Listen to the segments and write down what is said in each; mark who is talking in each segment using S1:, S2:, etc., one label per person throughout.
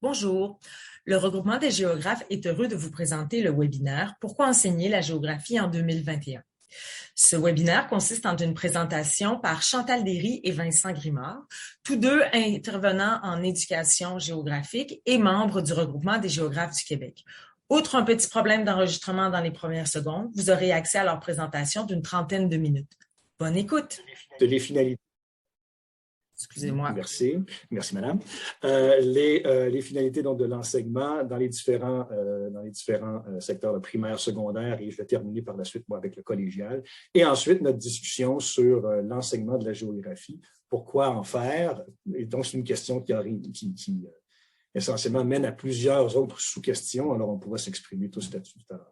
S1: Bonjour, le regroupement des géographes est heureux de vous présenter le webinaire Pourquoi enseigner la géographie en 2021. Ce webinaire consiste en une présentation par Chantal Derry et Vincent Grimard, tous deux intervenants en éducation géographique et membres du regroupement des géographes du Québec. Outre un petit problème d'enregistrement dans les premières secondes, vous aurez accès à leur présentation d'une trentaine de minutes. Bonne écoute.
S2: De les finalités.
S1: Excusez-moi.
S2: Merci madame. Les finalités donc, de l'enseignement dans les différents secteurs primaires, secondaires, et je vais terminer par la suite moi, avec le collégial. Et ensuite, notre discussion sur l'enseignement de la géographie. Pourquoi en faire? Et donc, c'est une question qui essentiellement mène à plusieurs autres sous-questions. Alors, on pourra s'exprimer tous là-dessus tout à l'heure.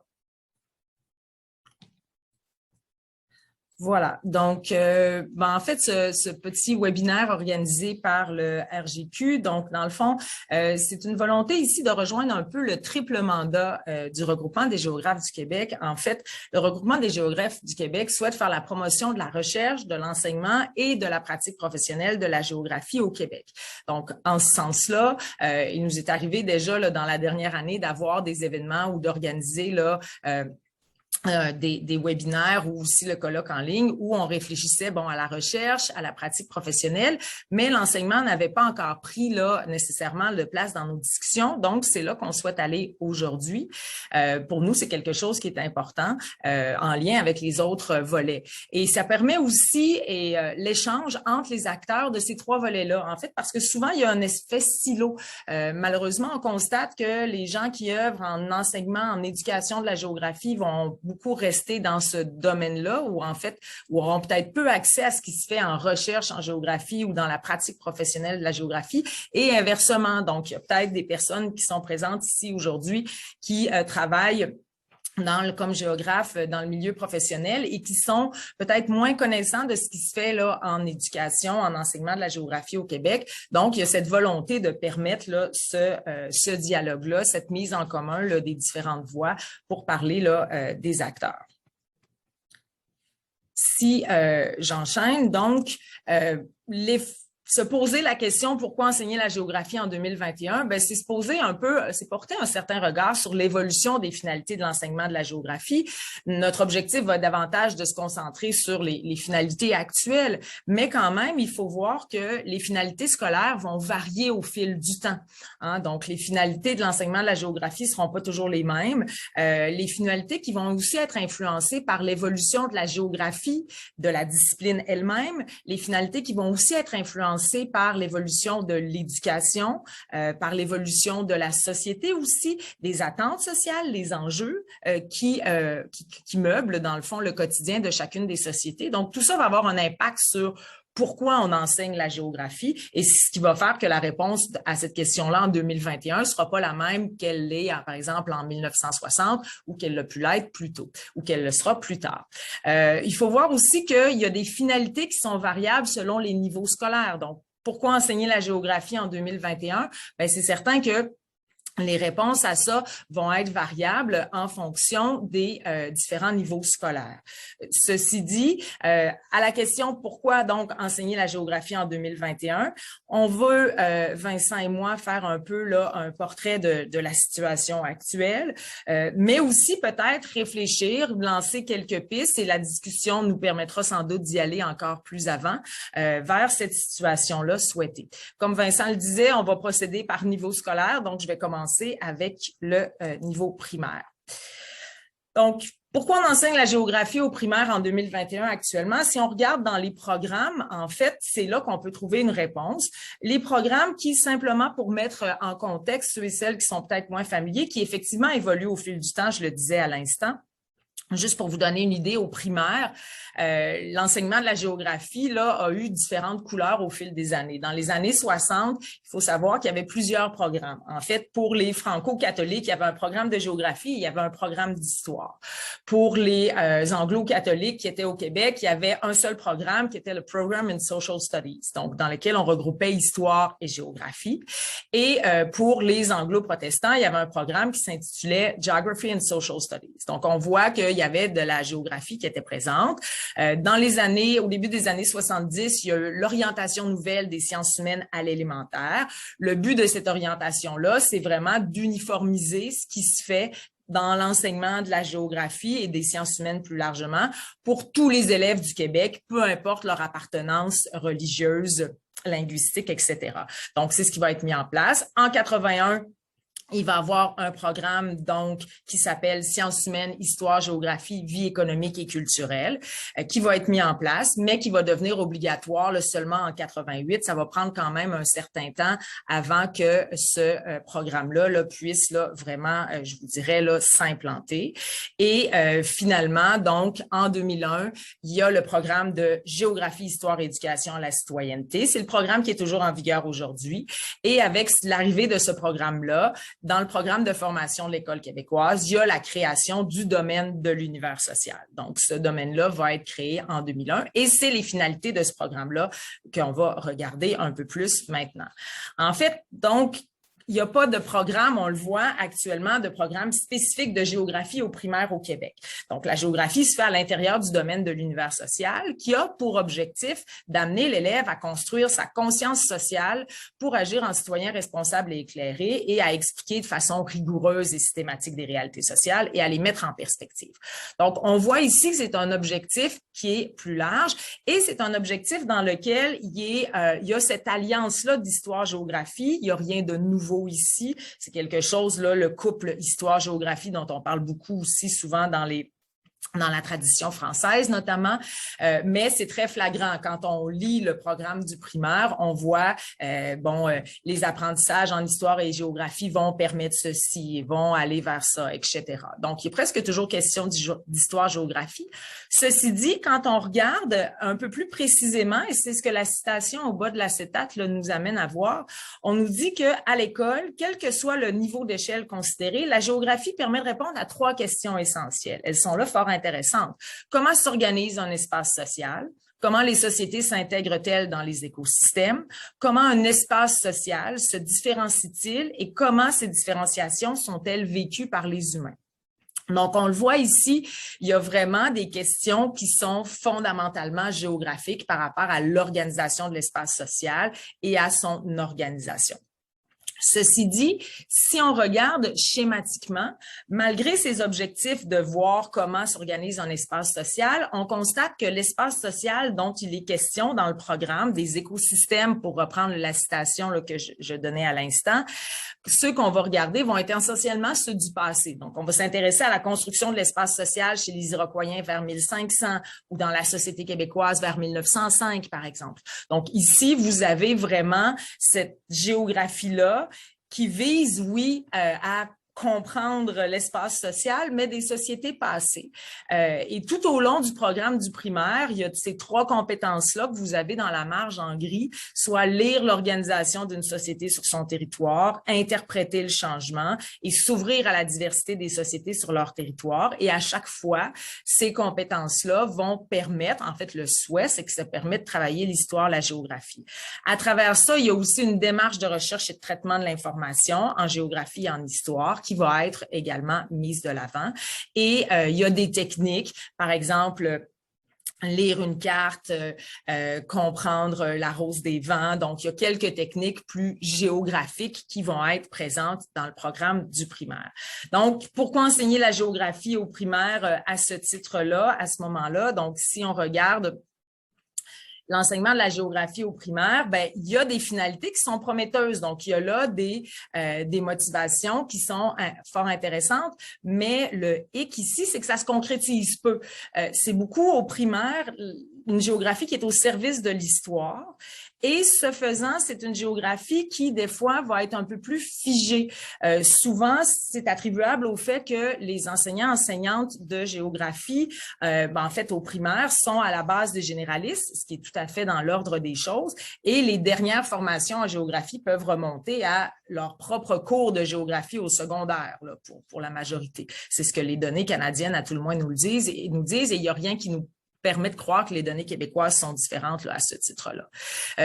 S1: Voilà, donc en fait, ce petit webinaire organisé par le RGQ, donc dans le fond, c'est une volonté ici de rejoindre un peu le triple mandat du regroupement des géographes du Québec. En fait, le regroupement des géographes du Québec souhaite faire la promotion de la recherche, de l'enseignement et de la pratique professionnelle de la géographie au Québec. Donc, en ce sens-là, il nous est arrivé déjà là, dans la dernière année d'avoir des événements ou d'organiser là des webinaires ou aussi le colloque en ligne où on réfléchissait à la recherche, à la pratique professionnelle, mais l'enseignement n'avait pas encore pris là nécessairement de place dans nos discussions. Donc, c'est là qu'on souhaite aller aujourd'hui. Pour nous, c'est quelque chose qui est important en lien avec les autres volets. Et ça permet aussi l'échange entre les acteurs de ces trois volets-là, en fait, parce que souvent, il y a un effet silo. Malheureusement, on constate que les gens qui œuvrent en enseignement, en éducation de la géographie vont beaucoup rester dans ce domaine-là où, en fait, où auront peut-être peu accès à ce qui se fait en recherche en géographie ou dans la pratique professionnelle de la géographie et inversement. Donc, il y a peut-être des personnes qui sont présentes ici aujourd'hui qui travaillent comme géographe dans le milieu professionnel et qui sont peut-être moins connaissants de ce qui se fait là en éducation, en enseignement de la géographie au Québec. Donc, il y a cette volonté de permettre là, ce dialogue-là, cette mise en commun là, des différentes voix pour parler là, des acteurs. Si j'enchaîne, donc, se poser la question pourquoi enseigner la géographie en 2021, c'est se poser un peu, c'est porter un certain regard sur l'évolution des finalités de l'enseignement de la géographie. Notre objectif va davantage de se concentrer sur les finalités actuelles, mais quand même, il faut voir que les finalités scolaires vont varier au fil du temps. Hein? Donc, les finalités de l'enseignement de la géographie ne seront pas toujours les mêmes. Les finalités qui vont aussi être influencées par l'évolution de la géographie, de la discipline elle-même, les finalités qui vont aussi être influencées par l'évolution de l'éducation, par l'évolution de la société aussi, des attentes sociales, les enjeux qui meublent dans le fond le quotidien de chacune des sociétés. Donc, tout ça va avoir un impact sur pourquoi on enseigne la géographie et ce qui va faire que la réponse à cette question-là en 2021 ne sera pas la même qu'elle l'est, par exemple, en 1960 ou qu'elle l'a pu l'être plus tôt ou qu'elle le sera plus tard. Il faut voir aussi qu'il y a des finalités qui sont variables selon les niveaux scolaires. Donc, pourquoi enseigner la géographie en 2021? C'est certain que les réponses à ça vont être variables en fonction des différents niveaux scolaires. Ceci dit, à la question pourquoi donc enseigner la géographie en 2021, on veut, Vincent et moi, faire un peu là un portrait de la situation actuelle, mais aussi peut-être réfléchir, lancer quelques pistes et la discussion nous permettra sans doute d'y aller encore plus avant vers cette situation-là souhaitée. Comme Vincent le disait, on va procéder par niveau scolaire, donc je vais commencer avec le niveau primaire. Donc, pourquoi on enseigne la géographie au primaire en 2021 actuellement? Si on regarde dans les programmes, en fait, c'est là qu'on peut trouver une réponse. Les programmes qui, simplement pour mettre en contexte ceux et celles qui sont peut-être moins familiers, qui effectivement évoluent au fil du temps, je le disais à l'instant. Juste pour vous donner une idée, au primaire, l'enseignement de la géographie là, a eu différentes couleurs au fil des années. Dans les années 60, il faut savoir qu'il y avait plusieurs programmes. En fait, pour les franco-catholiques, il y avait un programme de géographie et il y avait un programme d'histoire. Pour les anglo-catholiques qui étaient au Québec, il y avait un seul programme qui était le Program in Social Studies, donc dans lequel on regroupait histoire et géographie. Et pour les anglo-protestants, il y avait un programme qui s'intitulait Geography and Social Studies. Donc, on voit qu'il y y avait de la géographie qui était présente. Au début des années 70, il y a eu l'orientation nouvelle des sciences humaines à l'élémentaire. Le but de cette orientation-là, c'est vraiment d'uniformiser ce qui se fait dans l'enseignement de la géographie et des sciences humaines plus largement pour tous les élèves du Québec, peu importe leur appartenance religieuse, linguistique, etc. Donc, c'est ce qui va être mis en place. En 81, il va y avoir un programme donc qui s'appelle Sciences humaines, Histoire, Géographie, Vie économique et culturelle qui va être mis en place, mais qui va devenir obligatoire là, seulement en 88. Ça va prendre quand même un certain temps avant que ce programme-là là, puisse là, vraiment, je vous dirais, là, s'implanter. Et finalement, donc, en 2001, il y a le programme de Géographie, Histoire, Éducation à la citoyenneté. C'est le programme qui est toujours en vigueur aujourd'hui. Et avec l'arrivée de ce programme-là, dans le programme de formation de l'École québécoise, il y a la création du domaine de l'univers social. Donc, ce domaine-là va être créé en 2001 et c'est les finalités de ce programme-là qu'on va regarder un peu plus maintenant. En fait, donc, il n'y a pas de programme, on le voit actuellement, de programme spécifique de géographie au primaire au Québec. Donc, la géographie se fait à l'intérieur du domaine de l'univers social qui a pour objectif d'amener l'élève à construire sa conscience sociale pour agir en citoyen responsable et éclairé et à expliquer de façon rigoureuse et systématique des réalités sociales et à les mettre en perspective. Donc, on voit ici que c'est un objectif qui est plus large et c'est un objectif dans lequel il y a cette alliance-là d'histoire-géographie. Il n'y a rien de nouveau ici. C'est quelque chose, là, le couple histoire-géographie dont on parle beaucoup aussi souvent dans la tradition française notamment, mais c'est très flagrant. Quand on lit le programme du primaire, on voit, les apprentissages en histoire et géographie vont permettre ceci, vont aller vers ça, etc. Donc, il est presque toujours question d'histoire-géographie. Ceci dit, quand on regarde un peu plus précisément, et c'est ce que la citation au bas de l'acétate nous amène à voir, on nous dit qu'à l'école, quel que soit le niveau d'échelle considéré, la géographie permet de répondre à 3 questions essentielles. Elles sont là fort intéressantes. Comment s'organise un espace social? Comment les sociétés s'intègrent-elles dans les écosystèmes? Comment un espace social se différencie-t-il et comment ces différenciations sont-elles vécues par les humains? Donc, on le voit ici, il y a vraiment des questions qui sont fondamentalement géographiques par rapport à l'organisation de l'espace social et à son organisation. Ceci dit, si on regarde schématiquement, malgré ces objectifs de voir comment s'organise un espace social, on constate que l'espace social dont il est question dans le programme, des écosystèmes, pour reprendre la citation là, que je donnais à l'instant, ceux qu'on va regarder vont être essentiellement ceux du passé. Donc, on va s'intéresser à la construction de l'espace social chez les Iroquoiens vers 1500 ou dans la société québécoise vers 1905, par exemple. Donc, ici, vous avez vraiment cette géographie-là qui vise, oui, à comprendre l'espace social, mais des sociétés passées. Et tout au long du programme du primaire, il y a ces 3 compétences-là que vous avez dans la marge en gris, soit lire l'organisation d'une société sur son territoire, interpréter le changement et s'ouvrir à la diversité des sociétés sur leur territoire. Et à chaque fois, ces compétences-là vont permettre, en fait, le souhait, c'est que ça permet de travailler l'histoire, la géographie. À travers ça, il y a aussi une démarche de recherche et de traitement de l'information en géographie et en histoire qui va être également mise de l'avant. Et il y a des techniques, par exemple, lire une carte, comprendre la rose des vents. Donc, il y a quelques techniques plus géographiques qui vont être présentes dans le programme du primaire. Donc, pourquoi enseigner la géographie au primaire à ce titre-là, à ce moment-là? Donc, si on regarde l'enseignement de la géographie au primaire, ben, il y a des finalités qui sont prometteuses. Donc, il y a là des motivations qui sont fort intéressantes, mais le hic ici, c'est que ça se concrétise peu. C'est beaucoup au primaire une géographie qui est au service de l'histoire. Et ce faisant, c'est une géographie qui, des fois, va être un peu plus figée. Souvent, c'est attribuable au fait que les enseignantes de géographie, en fait, au primaire, sont à la base des généralistes, ce qui est tout à fait dans l'ordre des choses. Et les dernières formations en géographie peuvent remonter à leur propre cours de géographie au secondaire, là, pour la majorité. C'est ce que les données canadiennes, à tout le moins, nous disent. Et il n'y a rien qui nous permet de croire que les données québécoises sont différentes là, à ce titre-là.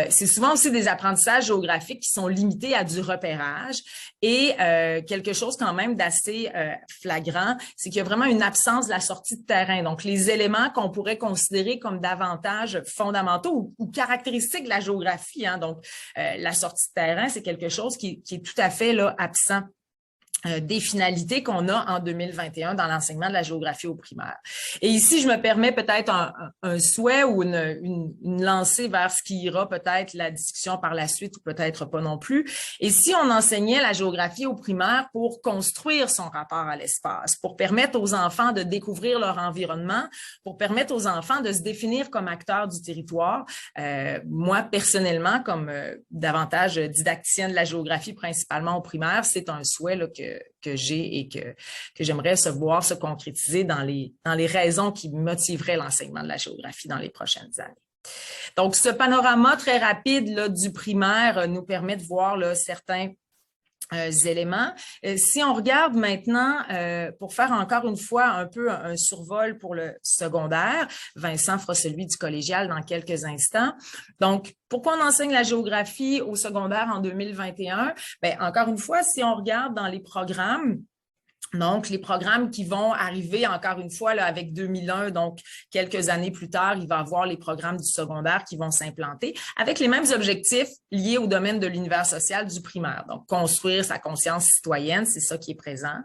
S1: C'est souvent aussi des apprentissages géographiques qui sont limités à du repérage et quelque chose quand même d'assez flagrant, c'est qu'il y a vraiment une absence de la sortie de terrain. Donc, les éléments qu'on pourrait considérer comme davantage fondamentaux ou caractéristiques de la géographie, hein, donc la sortie de terrain, c'est quelque chose qui est tout à fait là, absent des finalités qu'on a en 2021 dans l'enseignement de la géographie au primaire. Et ici, je me permets peut-être un souhait ou une lancée vers ce qui ira peut-être la discussion par la suite ou peut-être pas non plus. Et si on enseignait la géographie au primaire pour construire son rapport à l'espace, pour permettre aux enfants de découvrir leur environnement, pour permettre aux enfants de se définir comme acteurs du territoire, moi, personnellement, comme davantage didacticienne de la géographie, principalement au primaire, c'est un souhait là, que j'ai et que j'aimerais voir se concrétiser dans les raisons qui motiveraient l'enseignement de la géographie dans les prochaines années. Donc, ce panorama très rapide là, du primaire nous permet de voir là, certains éléments. Si on regarde maintenant, pour faire encore une fois un peu un survol pour le secondaire, Vincent fera celui du collégial dans quelques instants. Donc, pourquoi on enseigne la géographie au secondaire en 2021? Bien, encore une fois, si on regarde dans les programmes, donc, les programmes qui vont arriver, encore une fois, là, avec 2001, donc quelques années plus tard, il va y avoir les programmes du secondaire qui vont s'implanter avec les mêmes objectifs liés au domaine de l'univers social du primaire. Donc, construire sa conscience citoyenne, c'est ça qui est présent.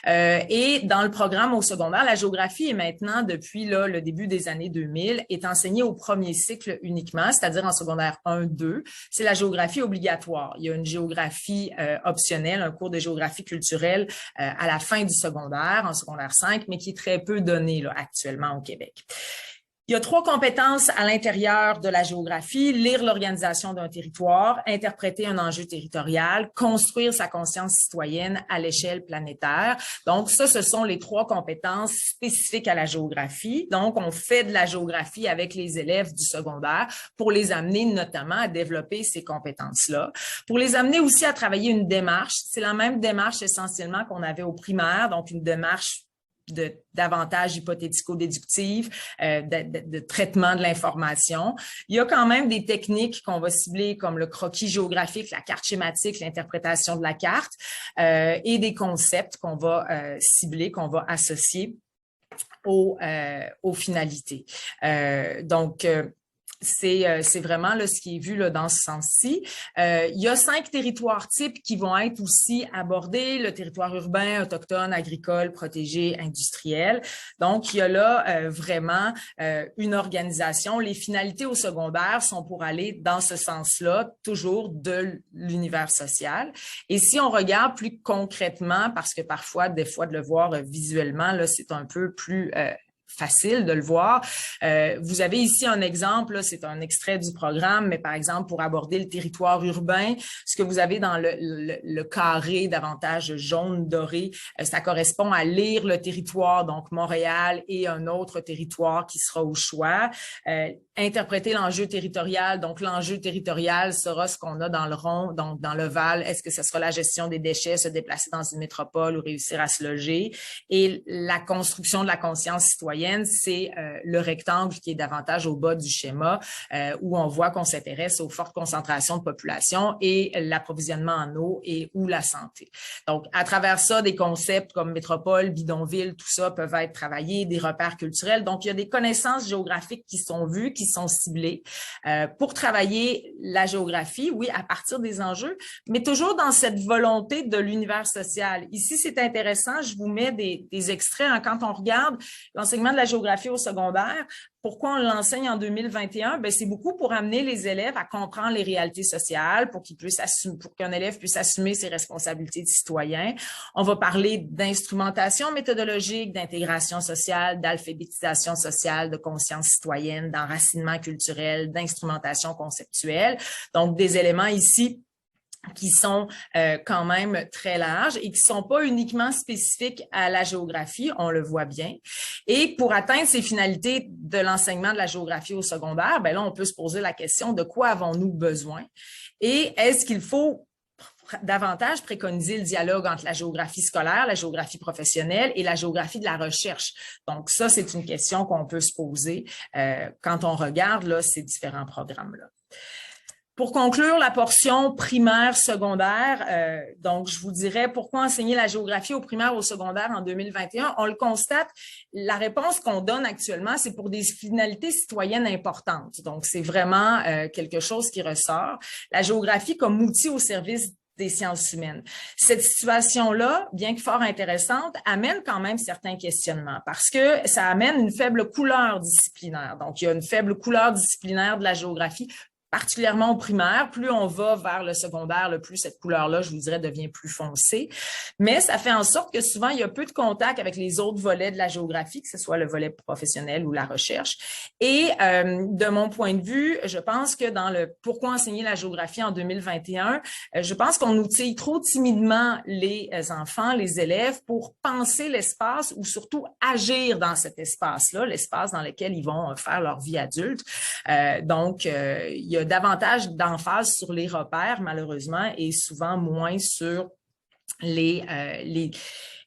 S1: Et dans le programme au secondaire, la géographie est maintenant, depuis là, le début des années 2000, est enseignée au premier cycle uniquement, c'est-à-dire en secondaire 1-2. C'est la géographie obligatoire. Il y a une géographie optionnelle, un cours de géographie culturelle à la fin du secondaire, en secondaire 5, mais qui est très peu donné là, actuellement au Québec. Il y a 3 compétences à l'intérieur de la géographie: lire l'organisation d'un territoire, interpréter un enjeu territorial, construire sa conscience citoyenne à l'échelle planétaire. Donc, ça, ce sont les 3 compétences spécifiques à la géographie. Donc, on fait de la géographie avec les élèves du secondaire pour les amener notamment à développer ces compétences-là, pour les amener aussi à travailler une démarche. C'est la même démarche essentiellement qu'on avait au primaire, donc une démarche davantage hypothético-déductive, de traitement de l'information. Il y a quand même des techniques qu'on va cibler comme le croquis géographique, la carte schématique, l'interprétation de la carte et des concepts qu'on va cibler, qu'on va associer aux finalités. C'est vraiment là, ce qui est vu là, dans ce sens-ci. Il y a 5 territoires types qui vont être aussi abordés: le territoire urbain, autochtone, agricole, protégé, industriel. Donc, il y a là vraiment une organisation. Les finalités au secondaire sont pour aller dans ce sens-là, toujours de l'univers social. Et si on regarde plus concrètement, parce que parfois, des fois, de le voir visuellement, là, c'est un peu plus facile de le voir. Vous avez ici un exemple, c'est un extrait du programme, mais par exemple, pour aborder le territoire urbain, ce que vous avez dans le carré davantage jaune-doré, ça correspond à lire le territoire, donc Montréal et un autre territoire qui sera au choix. Interpréter l'enjeu territorial, donc l'enjeu territorial sera ce qu'on a dans le rond, donc dans l'ovale. Est-ce que ce sera la gestion des déchets, se déplacer dans une métropole ou réussir à se loger? Et la construction de la conscience citoyenne, c'est le rectangle qui est davantage au bas du schéma, où on voit qu'on s'intéresse aux fortes concentrations de population et l'approvisionnement en eau et ou la santé. Donc, à travers ça, des concepts comme métropole, bidonville, tout ça peuvent être travaillés, des repères culturels. Donc, il y a des connaissances géographiques qui sont vues, qui sont ciblées pour travailler la géographie, oui, à partir des enjeux, mais toujours dans cette volonté de l'univers social. Ici, c'est intéressant, je vous mets des extraits. Hein, quand on regarde l'enseignement de la géographie au secondaire, pourquoi on l'enseigne en 2021? Ben, c'est beaucoup pour amener les élèves à comprendre les réalités sociales, pour qu'un élève puisse assumer ses responsabilités de citoyen. On va parler d'instrumentation méthodologique, d'intégration sociale, d'alphabétisation sociale, de conscience citoyenne, d'enracinement culturel, d'instrumentation conceptuelle. Donc, des éléments ici qui sont quand même très larges et qui sont pas uniquement spécifiques à la géographie, on le voit bien. Et pour atteindre ces finalités de l'enseignement de la géographie au secondaire, ben là, on peut se poser la question de quoi avons-nous besoin et est-ce qu'il faut davantage préconiser le dialogue entre la géographie scolaire, la géographie professionnelle et la géographie de la recherche. Donc, ça, c'est une question qu'on peut se poser quand on regarde là, ces différents programmes-là. Pour conclure la portion primaire, secondaire, donc je vous dirais pourquoi enseigner la géographie au primaire ou au secondaire en 2021. On le constate, la réponse qu'on donne actuellement, c'est pour des finalités citoyennes importantes. Donc, c'est vraiment quelque chose qui ressort. La géographie comme outil au service des sciences humaines. Cette situation-là, bien que fort intéressante, amène quand même certains questionnements parce que ça amène une faible couleur disciplinaire. Donc, il y a une faible couleur disciplinaire de la géographie, particulièrement au primaire. Plus on va vers le secondaire, le plus cette couleur-là, je vous dirais, devient plus foncée. Mais ça fait en sorte que souvent, il y a peu de contact avec les autres volets de la géographie, que ce soit le volet professionnel ou la recherche. Et de mon point de vue, je pense que dans le « Pourquoi enseigner la géographie en 2021 », je pense qu'on outille trop timidement les enfants, les élèves, pour penser l'espace ou surtout agir dans cet espace-là, l'espace dans lequel ils vont faire leur vie adulte. Donc, il y a davantage d'emphase sur les repères, malheureusement, et souvent moins sur les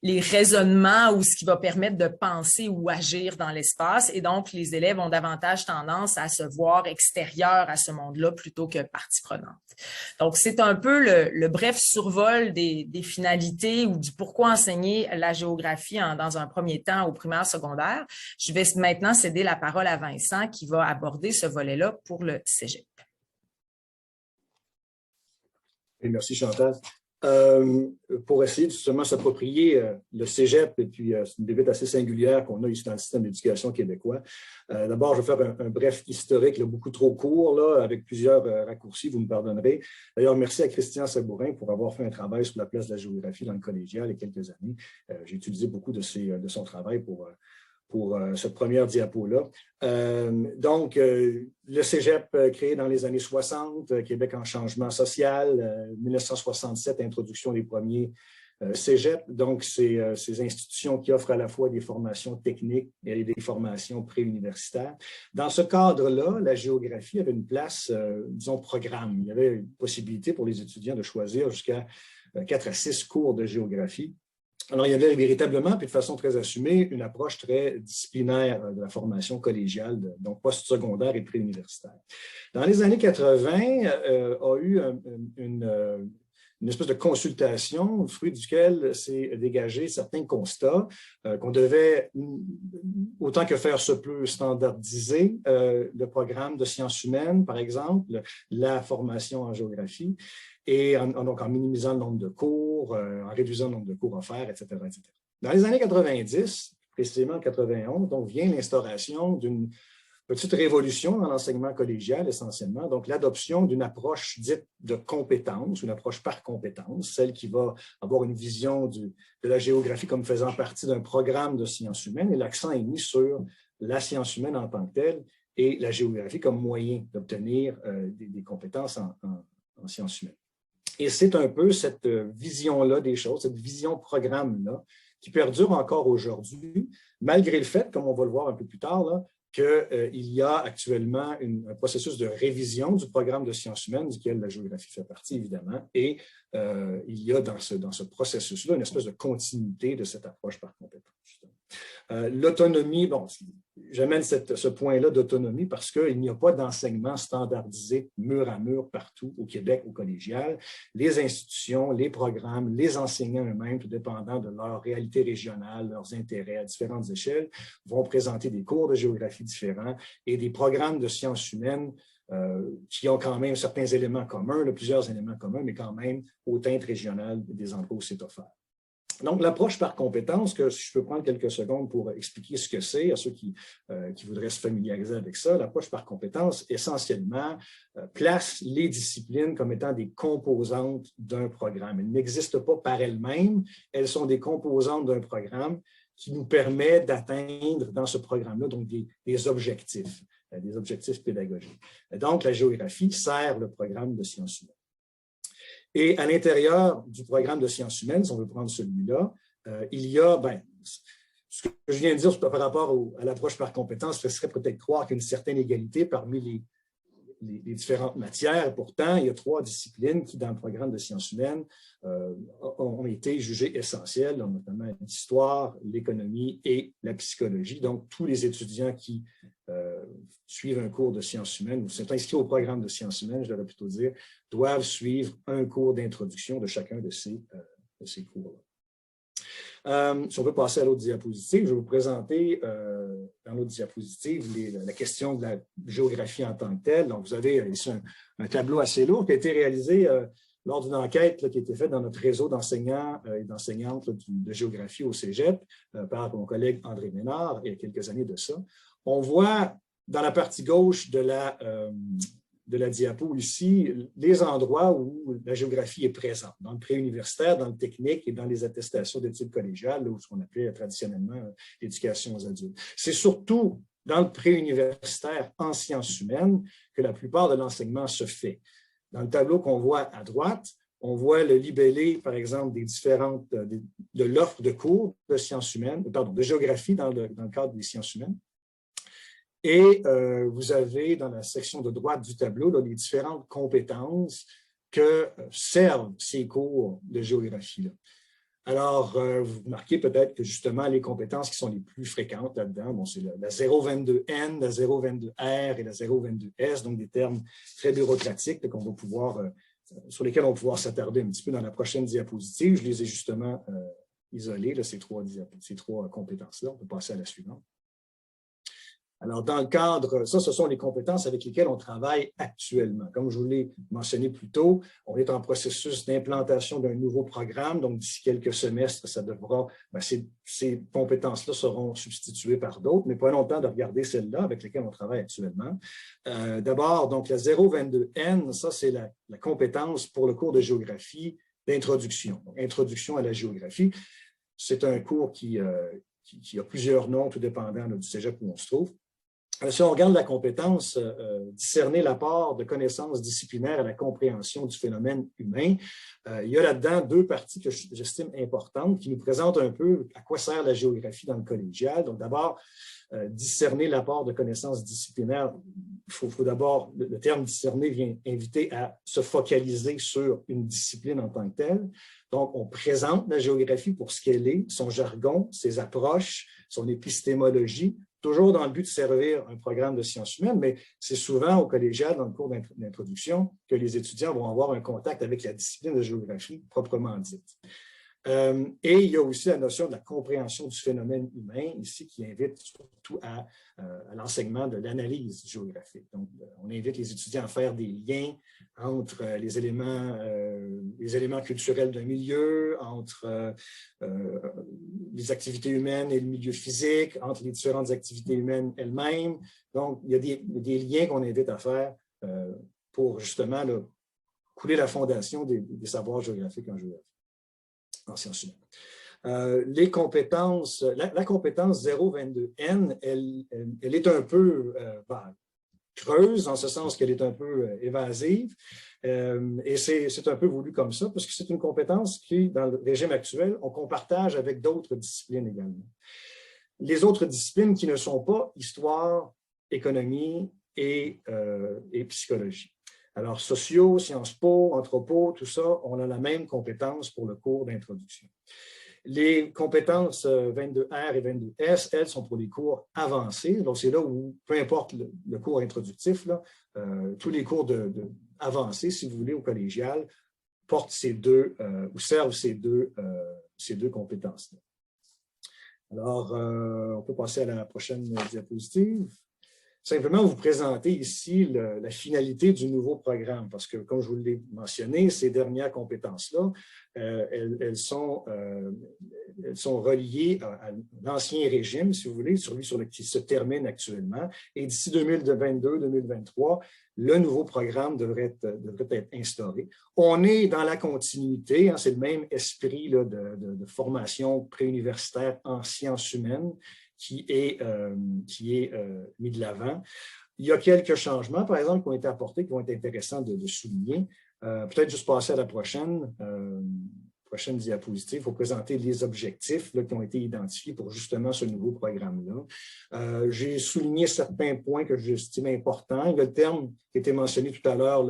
S1: raisonnements ou ce qui va permettre de penser ou agir dans l'espace. Et donc, les élèves ont davantage tendance à se voir extérieurs à ce monde-là plutôt que partie prenante. Donc, c'est un peu le bref survol des finalités ou du pourquoi enseigner la géographie dans un premier temps au primaire secondaire. Je vais maintenant céder la parole à Vincent qui va aborder ce volet-là pour le cégep.
S2: Et merci Chantal. Pour essayer de justement s'approprier le cégep, et puis c'est une débute assez singulière qu'on a ici dans le système d'éducation québécois. D'abord, je vais faire un bref historique, là, beaucoup trop court, là, avec plusieurs raccourcis, vous me pardonnerez. D'ailleurs, merci à Christian Sabourin pour avoir fait un travail sur la place de la géographie dans le collégial il y a quelques années. J'ai utilisé beaucoup de son travail pour cette première diapo-là. Donc, le cégep créé dans les années 60, Québec en changement social, 1967, introduction des premiers cégep. Donc, ces institutions qui offrent à la fois des formations techniques et des formations préuniversitaires. Dans ce cadre-là, la géographie avait une place, disons, programme. Il y avait une possibilité pour les étudiants de choisir jusqu'à 4 à 6 cours de géographie. Alors, il y avait véritablement, puis de façon très assumée, une approche très disciplinaire de la formation collégiale, donc post-secondaire et préuniversitaire. Dans les années 80, a eu une espèce de consultation, au fruit duquel s'est dégagé certains constats qu'on devait, autant que faire se peut, standardiser le programme de sciences humaines, par exemple, la formation en géographie, et donc en minimisant le nombre de cours, en réduisant le nombre de cours offerts, etc., etc. Dans les années 90, précisément en 91, donc vient l'instauration d'une petite révolution dans l'enseignement collégial essentiellement, donc l'adoption d'une approche dite de compétence, une approche par compétence, celle qui va avoir une vision de la géographie comme faisant partie d'un programme de sciences humaines, et l'accent est mis sur la science humaine en tant que telle et la géographie comme moyen d'obtenir des compétences en sciences humaines. Et c'est un peu cette vision-là des choses, cette vision programme-là, qui perdure encore aujourd'hui, malgré le fait, comme on va le voir un peu plus tard, là, qu'il y a actuellement un processus de révision du programme de sciences humaines, duquel la géographie fait partie, évidemment, et il y a dans ce processus-là une espèce de continuité de cette approche par compétence. L'autonomie, bon, j'amène ce point-là d'autonomie parce qu'il n'y a pas d'enseignement standardisé mur à mur partout au Québec, au collégial. Les institutions, les programmes, les enseignants eux-mêmes, tout dépendant de leur réalité régionale, leurs intérêts à différentes échelles, vont présenter des cours de géographie différents et des programmes de sciences humaines qui ont quand même certains éléments communs, plusieurs éléments communs, mais quand même au teinte régional des endroits où c'est offert. Donc, l'approche par compétence, que si je peux prendre quelques secondes pour expliquer ce que c'est à ceux qui voudraient se familiariser avec ça, l'approche par compétence, essentiellement, place les disciplines comme étant des composantes d'un programme. Elles n'existent pas par elles-mêmes, elles sont des composantes d'un programme qui nous permet d'atteindre dans ce programme-là donc des objectifs pédagogiques. Donc, la géographie sert le programme de sciences humaines. Et à l'intérieur du programme de sciences humaines, si on veut prendre celui-là, il y a, ce que je viens de dire par rapport à l'approche par compétence, ce serait peut-être croire qu'il y a une certaine égalité parmi les différentes matières. Pourtant, il y a 3 disciplines qui, dans le programme de sciences humaines, ont été jugées essentielles, notamment l'histoire, l'économie et la psychologie. Donc, tous les étudiants qui suivent un cours de sciences humaines, ou sont inscrits au programme de sciences humaines, je devrais plutôt dire, doivent suivre un cours d'introduction de chacun de ces cours-là. Si on peut passer à l'autre diapositive, je vais vous présenter dans l'autre diapositive la question de la géographie en tant que telle. Donc, vous avez ici un tableau assez lourd qui a été réalisé lors d'une enquête qui a été faite dans notre réseau d'enseignants et d'enseignantes de géographie au Cégep par mon collègue André Ménard il y a quelques années de ça. On voit dans la partie gauche de la diapo ici, les endroits où la géographie est présente, dans le préuniversitaire, dans le technique et dans les attestations d'études collégiales, ou ce qu'on appelait traditionnellement l'éducation aux adultes. C'est surtout dans le préuniversitaire en sciences humaines que la plupart de l'enseignement se fait. Dans le tableau qu'on voit à droite, on voit le libellé, par exemple, de l'offre de cours de sciences humaines, de géographie dans le cadre des sciences humaines. Et vous avez dans la section de droite du tableau là, les différentes compétences que servent ces cours de géographie-là. Alors, vous remarquez peut-être que justement les compétences qui sont les plus fréquentes là-dedans, bon, c'est la 022N, la 022R et la 022S, donc des termes très bureaucratiques qu'on va pouvoir, sur lesquels on va pouvoir s'attarder un petit peu dans la prochaine diapositive. Je les ai justement isolés, là, ces trois compétences-là. On peut passer à la suivante. Alors, dans le cadre, ce sont les compétences avec lesquelles on travaille actuellement. Comme je vous l'ai mentionné plus tôt, on est en processus d'implantation d'un nouveau programme. Donc, d'ici quelques semestres, ça devra, ces compétences-là seront substituées par d'autres, mais pas longtemps de regarder celles-là avec lesquelles on travaille actuellement. D'abord, donc, la 022N, ça, c'est la compétence pour le cours de géographie d'introduction. Introduction à la géographie. C'est un cours qui a plusieurs noms, tout dépendant du cégep où on se trouve. Si on regarde la compétence, discerner l'apport de connaissances disciplinaires à la compréhension du phénomène humain, il y a là-dedans 2 parties que j'estime importantes qui nous présentent un peu à quoi sert la géographie dans le collégial. Donc d'abord, discerner l'apport de connaissances disciplinaires. Il faut d'abord, le terme discerner vient inviter à se focaliser sur une discipline en tant que telle. Donc, on présente la géographie pour ce qu'elle est, son jargon, ses approches, son épistémologie, toujours dans le but de servir un programme de sciences humaines, mais c'est souvent au collégial, dans le cours d'introduction, que les étudiants vont avoir un contact avec la discipline de géographie proprement dite. Et il y a aussi la notion de la compréhension du phénomène humain, ici, qui invite surtout à l'enseignement de l'analyse géographique. Donc, on invite les étudiants à faire des liens entre les éléments culturels d'un milieu, entre les activités humaines et le milieu physique, entre les différentes activités humaines elles-mêmes. Donc, il y a des liens qu'on invite à faire pour justement là, couler la fondation des savoirs géographiques en géographie. En sciences humaines. Les compétences, la compétence 022N, elle est un peu creuse, en ce sens qu'elle est un peu évasive, et c'est un peu voulu comme ça, parce que c'est une compétence qui, dans le régime actuel, qu'on partage avec d'autres disciplines également. Les autres disciplines qui ne sont pas histoire, économie et psychologie. Alors, sociaux, Sciences Po, anthropo, tout ça, on a la même compétence pour le cours d'introduction. Les compétences 22R et 22S, elles, sont pour les cours avancés. Donc, c'est là où, peu importe le cours introductif, là, tous les cours avancés, si vous voulez, au collégial, portent ou servent ces deux compétences-là. Alors, on peut passer à la prochaine diapositive. Simplement vous présenter ici la finalité du nouveau programme, parce que, comme je vous l'ai mentionné, ces dernières compétences-là, elles sont reliées à l'ancien régime, si vous voulez, celui qui se termine actuellement. Et d'ici 2022-2023, le nouveau programme devrait être instauré. On est dans la continuité, hein, c'est le même esprit là, de formation préuniversitaire en sciences humaines, qui est mis de l'avant. Il y a quelques changements, par exemple, qui ont été apportés, qui vont être intéressants de souligner. Peut-être juste passer à la prochaine prochaine diapositive pour présenter les objectifs là, qui ont été identifiés pour justement ce nouveau programme-là. J'ai souligné certains points que j'estime importants. Il y a le terme qui a été mentionné tout à l'heure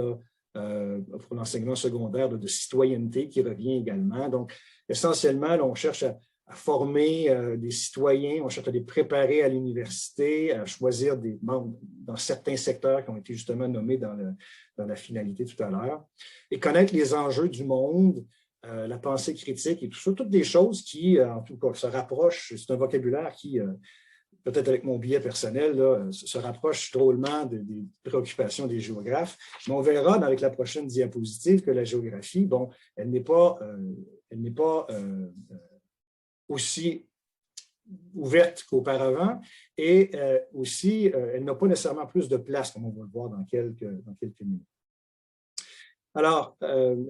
S2: pour l'enseignement secondaire de citoyenneté qui revient également. Donc, essentiellement, là, on cherche à former des citoyens, on cherche à les préparer à l'université, à choisir des membres dans certains secteurs qui ont été justement nommés dans la finalité tout à l'heure, et connaître les enjeux du monde, la pensée critique et tout ça, toutes des choses qui, en tout cas, se rapprochent, c'est un vocabulaire qui, peut-être avec mon biais personnel, là, se rapproche drôlement des préoccupations des géographes, mais on verra avec la prochaine diapositive que la géographie, bon, elle n'est pas aussi ouverte qu'auparavant et aussi, elle n'a pas nécessairement plus de place, comme on va le voir dans quelques minutes. Alors,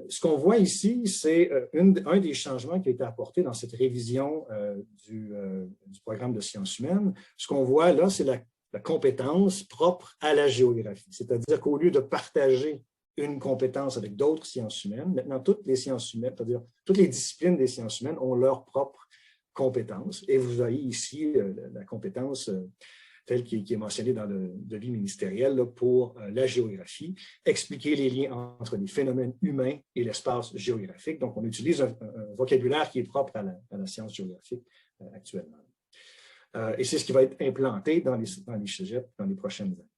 S2: ce qu'on voit ici, c'est un des changements qui a été apporté dans cette révision du programme de sciences humaines. Ce qu'on voit là, c'est la compétence propre à la géographie. C'est-à-dire qu'au lieu de partager une compétence avec d'autres sciences humaines, maintenant, toutes les sciences humaines, c'est-à-dire toutes les disciplines des sciences humaines ont leur propre compétences. Et vous voyez ici la compétence telle qui est mentionnée dans le devis ministériel là, pour la géographie, expliquer les liens entre les phénomènes humains et l'espace géographique. Donc, on utilise un vocabulaire qui est propre à la science géographique actuellement. Et c'est ce qui va être implanté dans les cégeps dans les prochaines années.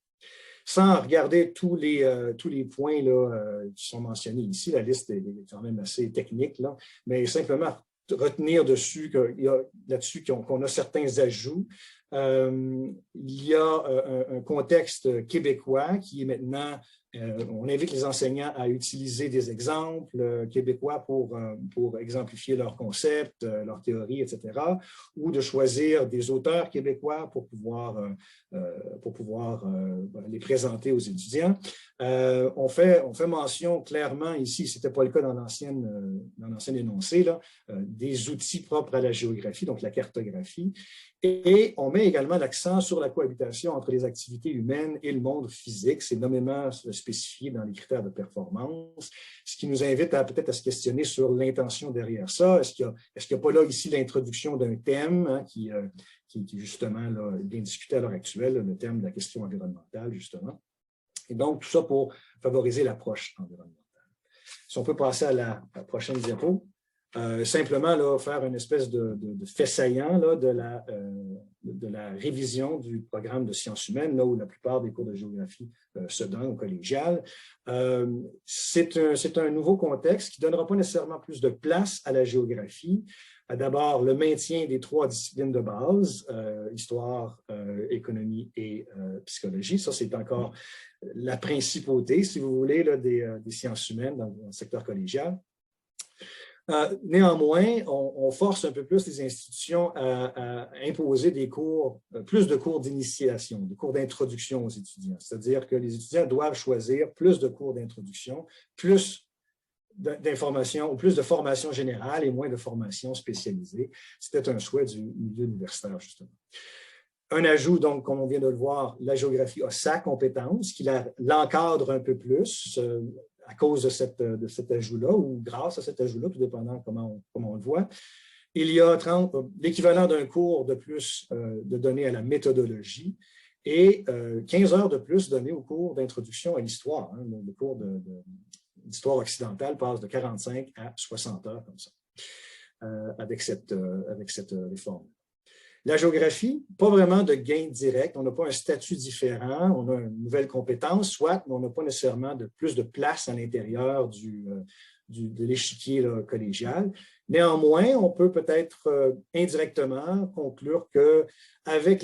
S2: Sans regarder tous les points là, qui sont mentionnés ici, la liste est quand même assez technique, là, mais simplement retenir dessus là-dessus qu'on a certains ajouts. Il y a un contexte québécois qui est maintenant, on invite les enseignants à utiliser des exemples québécois pour exemplifier leurs concepts, leurs théories, etc., ou de choisir des auteurs québécois pour pouvoir les présenter aux étudiants. On fait mention clairement ici, ce n'était pas le cas dans l'ancien énoncé, là, des outils propres à la géographie, donc la cartographie, et on met également l'accent sur la cohabitation entre les activités humaines et le monde physique. C'est nommément spécifié dans les critères de performance, ce qui nous invite peut-être à se questionner sur l'intention derrière ça. Est-ce qu'il n'y a pas là ici l'introduction d'un thème hein, qui est justement là, bien discuté à l'heure actuelle, le thème de la question environnementale, justement. Et donc, tout ça pour favoriser l'approche environnementale. Si on peut passer à la prochaine diapo. Simplement là, faire une espèce de fait saillant là, de la révision du programme de sciences humaines, là où la plupart des cours de géographie se donnent au collégial. C'est un nouveau contexte qui ne donnera pas nécessairement plus de place à la géographie. D'abord, le maintien des 3 disciplines de base, histoire, économie et psychologie. Ça, c'est encore la principauté, si vous voulez, là, des sciences humaines dans le secteur collégial. Néanmoins, on force un peu plus les institutions à imposer plus de cours d'initiation, des cours d'introduction aux étudiants. C'est-à-dire que les étudiants doivent choisir plus de cours d'introduction, plus d'informations ou plus de formation générale et moins de formation spécialisée. C'était un souhait du milieu universitaire, justement. Un ajout, donc, comme on vient de le voir, la géographie a sa compétence, qui l'encadre un peu plus à cause de cet ajout-là ou grâce à cet ajout-là, tout dépendant comment on le voit. Il y a l'équivalent d'un cours de plus de données à la méthodologie et 15 heures de plus données au cours d'introduction à l'histoire. Hein, le cours d'histoire occidentale passe de 45 à 60 heures comme ça, avec cette réforme. La géographie, pas vraiment de gain direct, on n'a pas un statut différent, on a une nouvelle compétence, soit, mais on n'a pas nécessairement plus de place à l'intérieur de l'échiquier collégial. Néanmoins, on peut peut-être indirectement conclure qu'avec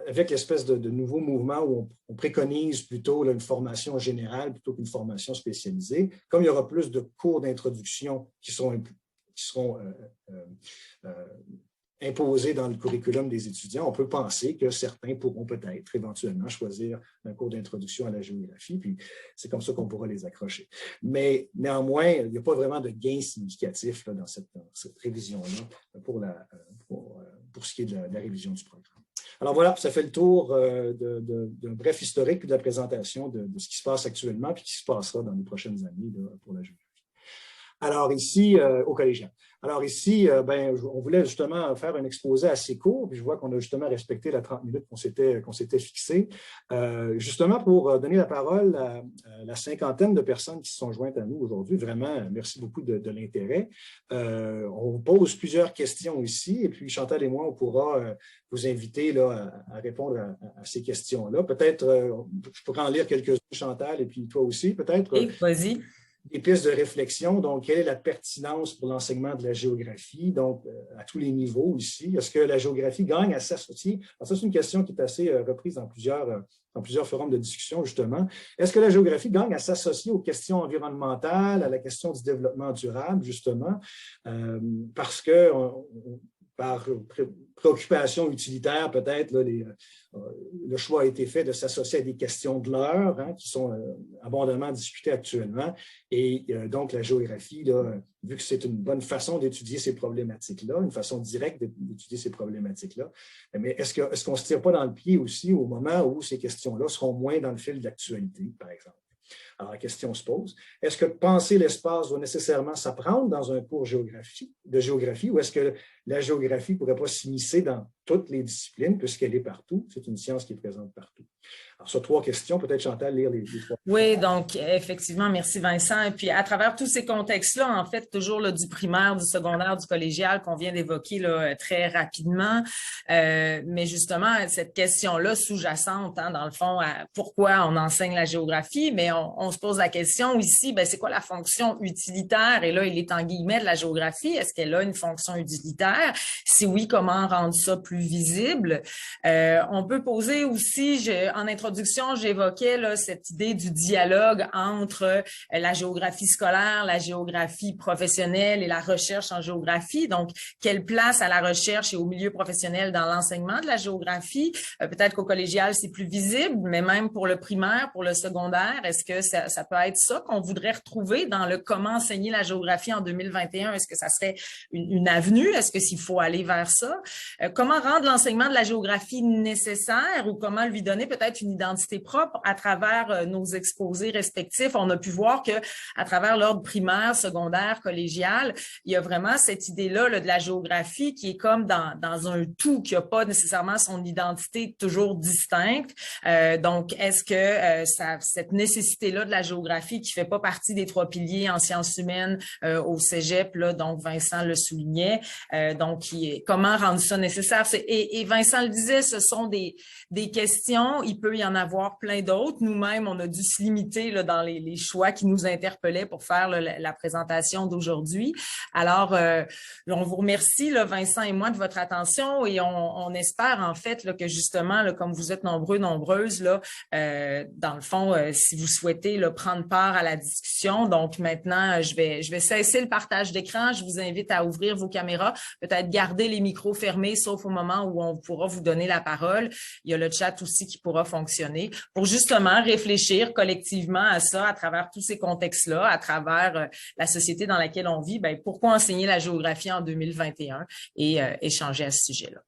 S2: avec l'espèce de nouveau mouvement où on préconise plutôt là, une formation générale plutôt qu'une formation spécialisée, comme il y aura plus de cours d'introduction qui seront imposés dans le curriculum des étudiants, on peut penser que certains pourront peut-être éventuellement choisir un cours d'introduction à la géographie, puis c'est comme ça qu'on pourra les accrocher. Mais néanmoins, il n'y a pas vraiment de gain significatif là, dans cette révision-là pour ce qui est de la révision du programme. Alors voilà, ça fait le tour d'un bref historique de la présentation de ce qui se passe actuellement et qui se passera dans les prochaines années là, pour la géographie. Alors ici, au collégial. Alors ici, on voulait justement faire un exposé assez court, puis je vois qu'on a justement respecté la 30 minutes qu'on s'était fixée, justement pour donner la parole à la cinquantaine de personnes qui se sont jointes à nous aujourd'hui. Vraiment, merci beaucoup de l'intérêt. On pose plusieurs questions ici, et puis Chantal et moi, on pourra vous inviter là, à répondre à ces questions-là. Peut-être, je pourrais en lire quelques-unes, Chantal, et puis toi aussi, peut-être.
S1: Oui, vas-y.
S2: Des pistes de réflexion. Donc, quelle est la pertinence pour l'enseignement de la géographie, donc à tous les niveaux ici? Est-ce que la géographie gagne à s'associer? Alors, ça, c'est une question qui est assez reprise dans plusieurs forums de discussion, justement. Est-ce que la géographie gagne à s'associer aux questions environnementales, à la question du développement durable, justement? Parce que par préoccupation utilitaire, peut-être, le choix a été fait de s'associer à des questions de l'heure, hein, qui sont abondamment discutées actuellement. Et donc, la géographie, là, vu que c'est une bonne façon d'étudier ces problématiques-là, une façon directe d'étudier ces problématiques-là, mais est-ce qu'on ne se tire pas dans le pied aussi au moment où ces questions-là seront moins dans le fil de l'actualité, par exemple? Alors, la question se pose, est-ce que penser l'espace doit nécessairement s'apprendre dans un cours de géographie ou est-ce que la géographie ne pourrait pas s'immiscer dans toutes les disciplines puisqu'elle est partout? C'est une science qui est présente partout. Alors, sur 3 questions, peut-être Chantal, lire les 3.
S1: Oui, donc effectivement, merci Vincent. Et puis, à travers tous ces contextes-là, en fait, toujours là, du primaire, du secondaire, du collégial qu'on vient d'évoquer là, très rapidement, mais justement, cette question-là sous-jacente, hein, dans le fond, à pourquoi on enseigne la géographie, mais on se pose la question ici, c'est quoi la fonction utilitaire? Et là, il est en guillemets de la géographie. Est-ce qu'elle a une fonction utilitaire? Si oui, comment rendre ça plus visible? On peut poser aussi, en introduction, j'évoquais là, cette idée du dialogue entre la géographie scolaire, la géographie professionnelle et la recherche en géographie. Donc, quelle place à la recherche et au milieu professionnel dans l'enseignement de la géographie? Peut-être qu'au collégial, c'est plus visible, mais même pour le primaire, pour le secondaire, est-ce que ça peut être ça qu'on voudrait retrouver dans le comment enseigner la géographie en 2021? Est-ce que ça serait une avenue? Est-ce que s'il faut aller vers ça? Comment rendre l'enseignement de la géographie nécessaire ou comment lui donner peut-être une identité propre à travers nos exposés respectifs? On a pu voir que à travers l'ordre primaire, secondaire, collégial, il y a vraiment cette idée-là là, de la géographie qui est comme dans un tout, qui n'a pas nécessairement son identité toujours distincte. Donc, est-ce que cette nécessité-là de la géographie qui fait pas partie des 3 piliers en sciences humaines au cégep, là, donc Vincent le soulignait, donc comment rendre ça nécessaire? Et Vincent le disait, ce sont des questions, il peut y en avoir plein d'autres. Nous-mêmes, on a dû se limiter là, dans les choix qui nous interpellaient pour faire là, la présentation d'aujourd'hui. Alors, on vous remercie, là, Vincent et moi, de votre attention et on espère en fait là, que justement, là, comme vous êtes nombreux, nombreuses, là, dans le fond, si vous souhaitez là, prendre part à la discussion, donc maintenant, je vais cesser le partage d'écran. Je vous invite à ouvrir vos caméras, peut-être garder les micros fermés, sauf au moment où on pourra vous donner la parole. Il y a le chat aussi qui pourra fonctionner pour justement réfléchir collectivement à ça, à travers tous ces contextes-là, à travers la société dans laquelle on vit. Pourquoi enseigner la géographie en 2021 et échanger à ce sujet-là.